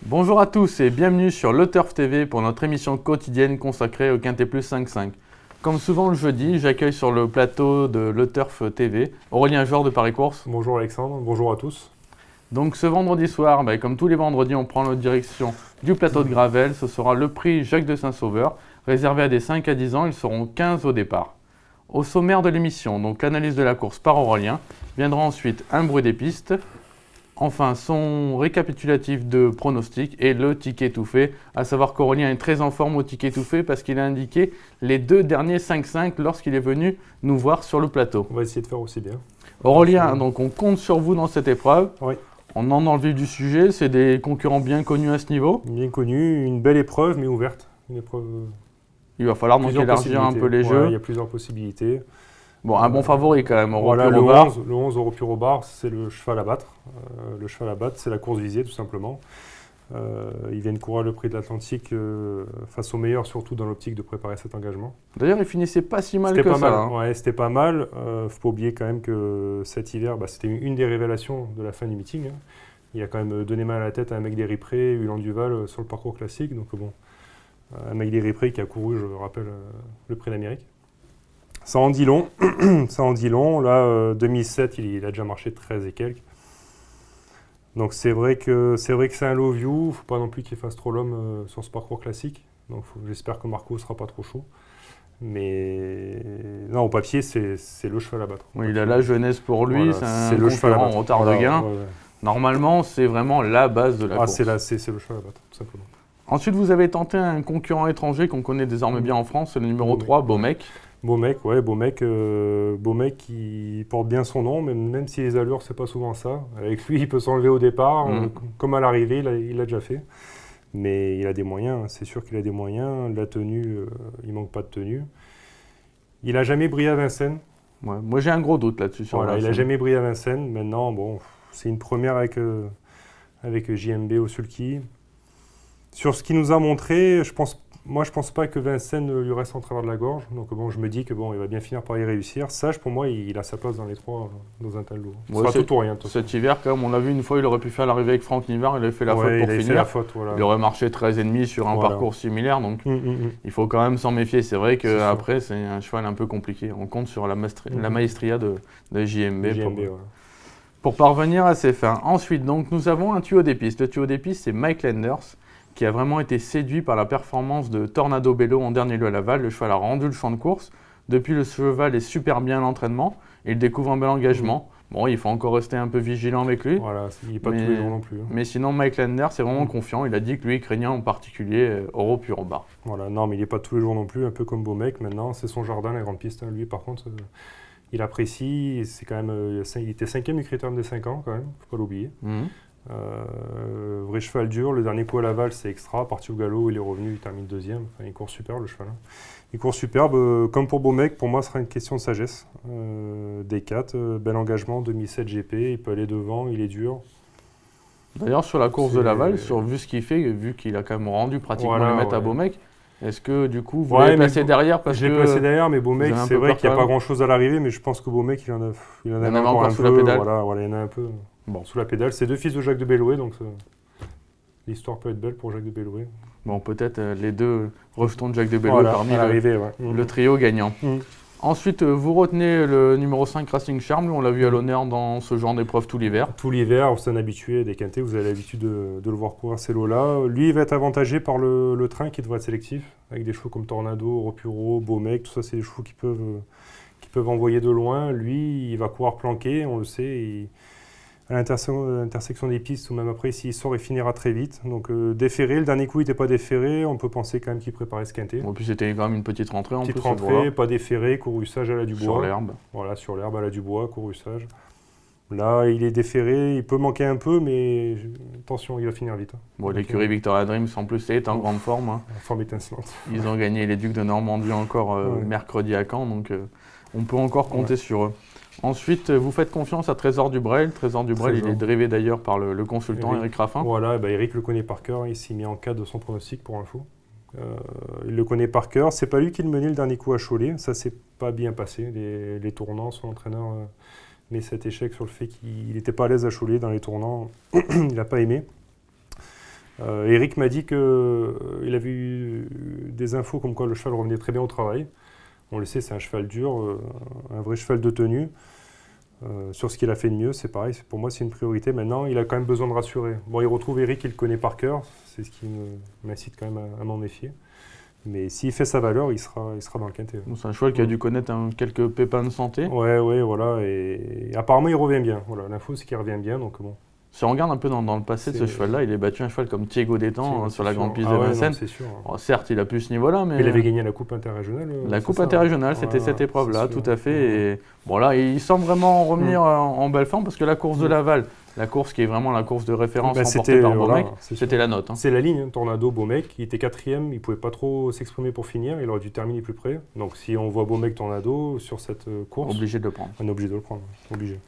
Bonjour à tous et bienvenue sur Le Turf TV pour notre émission quotidienne consacrée au Quintet Plus 5-5. Comme souvent le jeudi, j'accueille sur le plateau de Le Turf TV Aurélien Joueur de Paris Course. Bonjour Alexandre, bonjour à tous. Donc ce vendredi soir, comme tous les vendredis, on prend la direction du plateau de Gravel. Ce sera le prix Jacques de Saint-Sauveur, réservé à des 5 à 10 ans. Ils seront 15 au départ. Au sommaire de l'émission, donc l'analyse de la course par Aurélien, viendra ensuite un bruit des pistes, enfin son récapitulatif de pronostics et le ticket tout fait, à savoir qu'Aurélien est très en forme au ticket tout fait parce qu'il a indiqué les 2 derniers 5-5 lorsqu'il est venu nous voir sur le plateau. On va essayer de faire aussi bien. Aurélien, donc on compte sur vous dans cette épreuve. Oui. On en dans le vif du sujet, c'est des concurrents bien connus à ce niveau. Bien connu, une belle épreuve mais ouverte. Une épreuve. Il va falloir donc élargir un peu les jeux. Il y a plusieurs possibilités. Bon, un bon favori quand même, voilà, le 11 Europur-Bar, c'est le cheval à battre. Le cheval à battre, c'est la course visée tout simplement. Ils viennent courir le prix de l'Atlantique face aux meilleurs, surtout dans l'optique de préparer cet engagement. D'ailleurs, il finissait pas si mal que ça. Ouais, c'était pas mal. Faut pas oublier quand même que cet hiver, c'était une des révélations de la fin du meeting. Hein. Il a quand même donné mal à la tête à un mec des Ripré, Ulan Duval, sur le parcours classique. Donc bon, un mec des Ripré qui a couru, je rappelle, le prix d'Amérique. Ça en dit long. Ça en dit long. Là, 2007, il a déjà marché 13 et quelques. Donc c'est vrai que c'est un low view. Il ne faut pas non plus qu'il fasse trop l'homme sur ce parcours classique. Donc j'espère que Marco ne sera pas trop chaud. Mais non, au papier, c'est le cheval à battre. Oui, il a la jeunesse pour lui. Voilà, c'est le cheval en retard de gain. Ouais. Normalement, c'est vraiment la base de la course. C'est le cheval à battre, tout simplement. Ensuite, vous avez tenté un concurrent étranger qu'on connaît désormais bien en France, c'est le numéro 3, Beaumec. Beaumec qui porte bien son nom, même si les allures, c'est pas souvent ça. Avec lui, il peut s'enlever au départ, comme à l'arrivée, il l'a déjà fait. Mais il a des moyens, c'est sûr qu'il a des moyens. La tenue, il manque pas de tenue. Il a jamais brillé à Vincennes. Ouais, moi, j'ai un gros doute là-dessus. Il a jamais brillé à Vincennes. Maintenant, bon, c'est une première avec JMB au sulky. Sur ce qu'il nous a montré, je pense pas que Vincennes lui reste en travers de la gorge. Donc bon, je me dis que il va bien finir par y réussir. Sage, pour moi, il a sa place dans les trois, dans un tel lot. Ce sera tout ou rien. Cet hiver, comme on l'a vu une fois, il aurait pu faire l'arrivée avec Franck Nivard. Il avait fait la faute pour finir. Il aurait marché 13,5 sur un parcours similaire. Donc il faut quand même s'en méfier. C'est vrai qu'après, c'est un cheval un peu compliqué. On compte sur la maestria de JMB. Pour parvenir à ses fins. Ensuite, donc, nous avons un tuyau des pistes. Le tuyau des pistes, c'est Mike Lenders, qui a vraiment été séduit par la performance de Tornado Bello en dernier lieu à Laval. Le cheval a rendu le champ de course. Depuis, le cheval est super bien à l'entraînement. Il découvre un bel engagement. Bon, il faut encore rester un peu vigilant avec lui. Voilà, il n'est pas tous les jours non plus. Hein. Mais sinon, Mike Lenders est vraiment confiant. Il a dit que lui, il craignait en particulier Europur au bar. Voilà, non, mais il n'est pas tous les jours non plus, un peu comme Beaumec. Maintenant, c'est son jardin, la grande piste. Lui, par contre, il apprécie. C'est quand même, il était 5e du critérium des 5 ans, quand même. Il ne faut pas l'oublier. Vrai cheval dur, le dernier coup à Laval c'est extra, parti au galop, il est revenu, il termine 2e, enfin, il court superbe le cheval. Il court superbe, comme pour Beaumec, pour moi ce sera une question de sagesse. D4, bel engagement, 2007 GP, il peut aller devant, il est dur. D'ailleurs sur la course de Laval, vu ce qu'il fait, vu qu'il a quand même rendu pratiquement le maître à Beaumec, est-ce que du coup vous l'avez placé derrière Je l'ai placé derrière, mais Beaumec, c'est vrai qu'il n'y a pas grand chose à l'arrivée, mais je pense que Beaumec il en avait encore un sous peu, la pédale. Voilà, il y en a un peu. Bon, sous la pédale, c'est 2 fils de Jacques de Bellouet, donc l'histoire peut être belle pour Jacques de Bellouet. Bon, peut-être les deux rejetons de Jacques de Bellouet parmi le trio gagnant. Ensuite, vous retenez le numéro 5 Racing Charme, on l'a vu à l'honneur dans ce genre d'épreuve tout l'hiver. Tout l'hiver, c'est un habitué des quintés, vous avez l'habitude de le voir courir ces lots-là. Lui, il va être avantagé par le train qui devrait être sélectif, avec des chevaux comme Tornado, Europuro, Beaumec, tout ça, c'est des chevaux qui peuvent envoyer de loin. Lui, il va courir planqué, on le sait, à l'intersection des pistes, ou même après, s'il sort, il finira très vite. Donc déféré, le dernier coup, il n'était pas déféré. On peut penser quand même qu'il préparait ce quintet. En plus, c'était quand même une petite rentrée. Petite rentrée, pas déféré, couru sage à la Dubois. Sur l'herbe. Voilà, sur l'herbe à la Dubois, couru sage. Là, il est déféré, il peut manquer un peu, mais attention, il va finir vite. Bon, l'écurie Victoria Dreams, en plus, est en grande forme. Hein. En forme étincelante. Ils ont gagné les Ducs de Normandie encore mercredi à Caen, donc on peut encore compter sur eux. Ensuite, vous faites confiance à Trésor Dubrel. Trésor Dubrel, il est drivé d'ailleurs par le consultant Eric Raffin. Voilà, Eric le connaît par cœur, il s'est mis en cadre de son pronostic pour info. Il le connaît par cœur. C'est pas lui qui le menait le dernier coup à Cholet, ça s'est pas bien passé. Les tournants, son entraîneur met cet échec sur le fait qu'il n'était pas à l'aise à Cholet dans les tournants. Il n'a pas aimé. Eric m'a dit qu'il avait eu des infos comme quoi le cheval revenait très bien au travail. On le sait, c'est un cheval dur, un vrai cheval de tenue. Sur ce qu'il a fait de mieux, c'est pareil, pour moi c'est une priorité. Maintenant, il a quand même besoin de rassurer. Bon, il retrouve Eric, il le connaît par cœur, c'est ce qui m'incite quand même à m'en méfier. Mais s'il fait sa valeur, il sera dans le quintet. C'est un cheval qui a dû connaître quelques pépins de santé. Ouais, voilà. Et apparemment, il revient bien. Voilà, l'info, c'est qu'il revient bien, donc bon. Si on regarde un peu dans le passé de ce cheval-là, il a battu un cheval comme Thiego Détang sur la grande piste de Vincennes. Certes, il a plus ce niveau-là, mais... Il avait gagné la Coupe interrégionale. La Coupe interrégionale, c'était cette épreuve-là, tout à fait. Et bon, là, il semble vraiment revenir en belle forme parce que la course de Laval, la course qui est vraiment la course de référence remportée par Baumec, c'était la note. C'est la ligne, Tornado, Baumec. Il était 4e, il ne pouvait pas trop s'exprimer pour finir, il aurait dû terminer plus près. Donc si on voit Baumec, Tornado sur cette course... Obligé de le prendre. On est obligé de le prendre, obligé.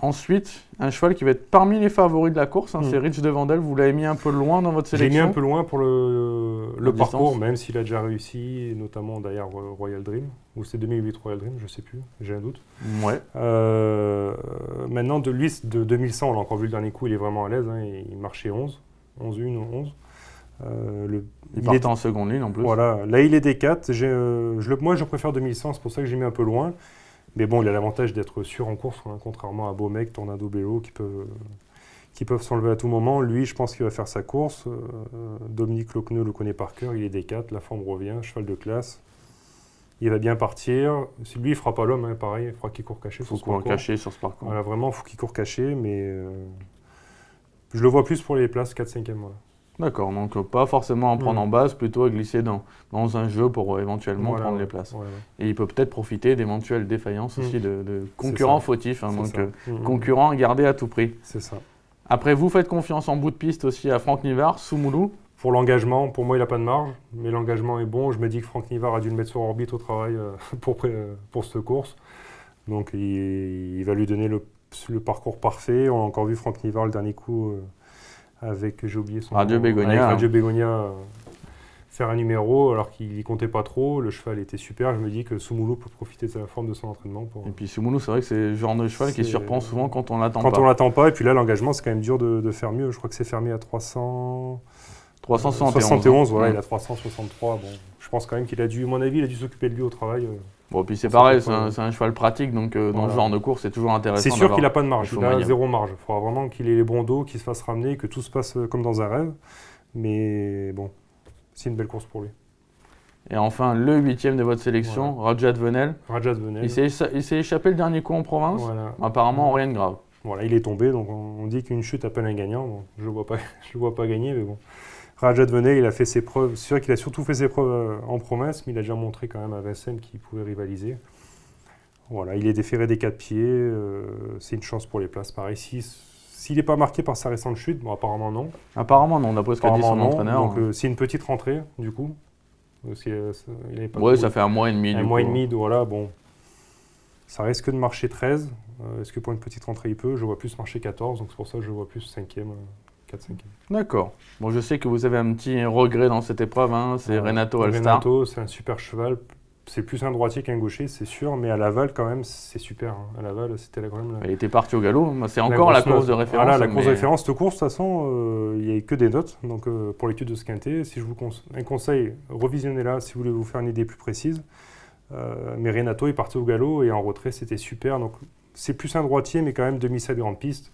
Ensuite, un cheval qui va être parmi les favoris de la course, c'est Rich de Vandel. Vous l'avez mis un peu loin dans votre sélection. J'ai mis un peu loin pour le parcours, même s'il a déjà réussi, notamment derrière Royal Dream, ou c'est 2008 Royal Dream, je ne sais plus, j'ai un doute. Ouais. Maintenant, de 2100, on l'a encore vu le dernier coup, il est vraiment à l'aise, il marchait 11-1 ou 11. Il partait en seconde ligne en plus. Voilà, là il est D4. Moi je préfère 2100, c'est pour ça que j'ai mis un peu loin. Mais bon, il a l'avantage d'être sûr en course, contrairement à Baumec, Tornado, Bello, qui peuvent s'enlever à tout moment. Lui, je pense qu'il va faire sa course. Dominique Locneux le connaît par cœur, il est D4, la forme revient, cheval de classe. Il va bien partir. Lui, il ne fera pas l'homme, pareil, il faudra qu'il court caché sur ce parcours. Caché sur ce parcours. Voilà, vraiment, il faut qu'il court caché, mais je le vois plus pour les places 4-5e. Voilà. D'accord, donc pas forcément en prendre en base, plutôt à glisser dans un jeu pour éventuellement prendre les places. Ouais. Et il peut peut-être profiter d'éventuelles défaillances aussi de concurrents fautifs, concurrents à garder à tout prix. C'est ça. Après, vous faites confiance en bout de piste aussi à Franck Nivard, Soumoulou. Pour l'engagement, pour moi, il n'a pas de marge, mais l'engagement est bon. Je me dis que Franck Nivard a dû le mettre sur orbite au travail pour cette course. Donc il va lui donner le parcours parfait. On a encore vu Franck Nivard le dernier coup... avec, j'ai oublié son Radio nom, Bégonia. Radio Bégonia faire un numéro alors qu'il n'y comptait pas trop. Le cheval était super. Je me dis que Soumoulou peut profiter de la forme de son entraînement. Et puis Soumoulou, c'est vrai que c'est le genre de cheval qui surprend souvent quand on l'attend pas. Quand on l'attend pas. Et puis là, l'engagement, c'est quand même dur de faire mieux. Je crois que c'est fermé à 371. Voilà, il a 363. Bon, je pense quand même qu'il a dû, à mon avis, il a dû s'occuper de lui au travail. Bon, puis c'est pareil, c'est un cheval pratique, donc dans ce genre de course, c'est toujours intéressant. C'est sûr qu'il n'a pas de marge, il a zéro marge. Il faudra vraiment qu'il ait les bons dos, qu'il se fasse ramener, que tout se passe comme dans un rêve. Mais bon, c'est une belle course pour lui. Et enfin, le 8e de votre sélection, Rajat Venel. Rajat Venel. Il s'est échappé le dernier coup en province, apparemment rien de grave. Voilà, il est tombé, donc on dit qu'une chute appelle un gagnant. Bon, je ne le vois pas gagner, mais bon. Rajat Venel, il a fait ses preuves. C'est vrai qu'il a surtout fait ses preuves en province, mais il a déjà montré quand même à Vincennes qu'il pouvait rivaliser. Voilà, il est déféré des 4 pieds. C'est une chance pour les places. Pareil, s'il n'est pas marqué par sa récente chute, bon, apparemment non. Apparemment non, d'après ce qu'a dit son entraîneur. Donc c'est une petite rentrée, du coup. Ça fait un mois et demi. Un mois et demi, voilà, bon. Ça risque de marcher 13. Est-ce que pour une petite rentrée, il peut ? Je vois plus marcher 14, donc c'est pour ça que je vois plus 5e. 4-5e. D'accord. Bon, je sais que vous avez un petit regret dans cette épreuve, c'est Renato Alstar. Renato, c'est un super cheval. C'est plus un droitier qu'un gaucher, c'est sûr, mais à Laval, quand même, c'est super. À Laval, c'était quand même... Il était parti au galop, c'est encore la course de référence. Voilà, la course de référence. Cette course, de toute façon, il n'y a que des notes. Donc, pour l'étude de ce quintet, si je vous un conseil, revisionnez-la si vous voulez vous faire une idée plus précise. Mais Renato, il partait au galop et en retrait, c'était super. Donc, c'est plus un droitier, mais quand même demi-7 grande piste.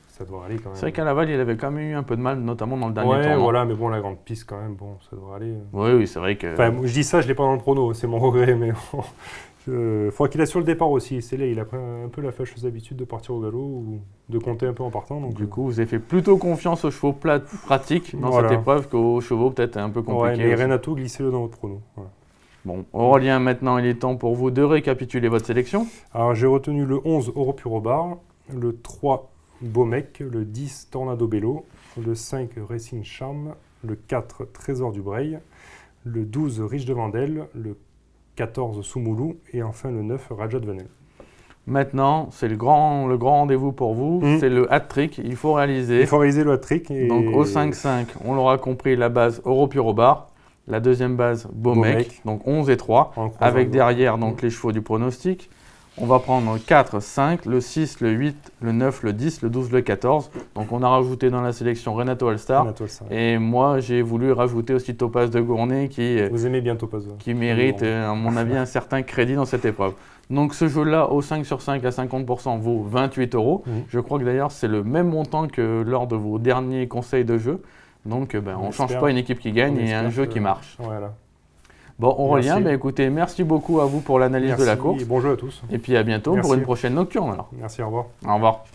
Ça doit aller quand même. C'est vrai qu'à Laval, il avait quand même eu un peu de mal, notamment dans le dernier tournoi. Ouais, voilà, mais bon, la grande piste quand même, bon, ça doit aller. Oui, c'est vrai que... Enfin, je dis ça, je ne l'ai pas dans le prono, c'est mon regret, mais il faudra qu'il assure le départ aussi. C'est là, il a pris un peu la fâcheuse habitude de partir au galop ou de compter un peu en partant. Donc, du coup, vous avez fait plutôt confiance aux chevaux pratiques dans cette épreuve qu'aux chevaux peut-être un peu compliqués. Ouais, mais Renato, glissez-le dans votre prono. Voilà. Bon, Aurélien, maintenant, il est temps pour vous de récapituler votre sélection. Alors, j'ai retenu le 11, Europurobar, le 3, Baumec, le 10, Tornado Bello, le 5, Racing Charm, le 4, Trésor du Breil, le 12, Rich de Vandel, le 14, Soumoulou et enfin le 9, Rajat Venel. Maintenant, c'est le grand rendez-vous pour vous, c'est le hat-trick, il faut réaliser. Il faut réaliser le hat-trick. Donc au 5-5, on l'aura compris, la base Europurobar, la deuxième base Baumec, donc 11 et 3, avec derrière donc, les chevaux du pronostic. On va prendre 4, 5, le 6, le 8, le 9, le 10, le 12, le 14. Donc on a rajouté dans la sélection Renato All-Star. Et moi, j'ai voulu rajouter aussi Topaz de Gournay Vous aimez bien Topaz. Qui mérite, à mon avis, un certain crédit dans cette épreuve. Donc ce jeu-là, au 5 sur 5 à 50%, vaut 28 €. Je crois que d'ailleurs, c'est le même montant que lors de vos derniers conseils de jeu. Donc on ne change pas une équipe qui gagne et un jeu qui marche. Voilà. Bon, Aurélien, écoutez, merci beaucoup à vous pour l'analyse de la course. Et bon jeu à tous. Et puis à bientôt pour une prochaine nocturne alors. Merci, au revoir. Au revoir.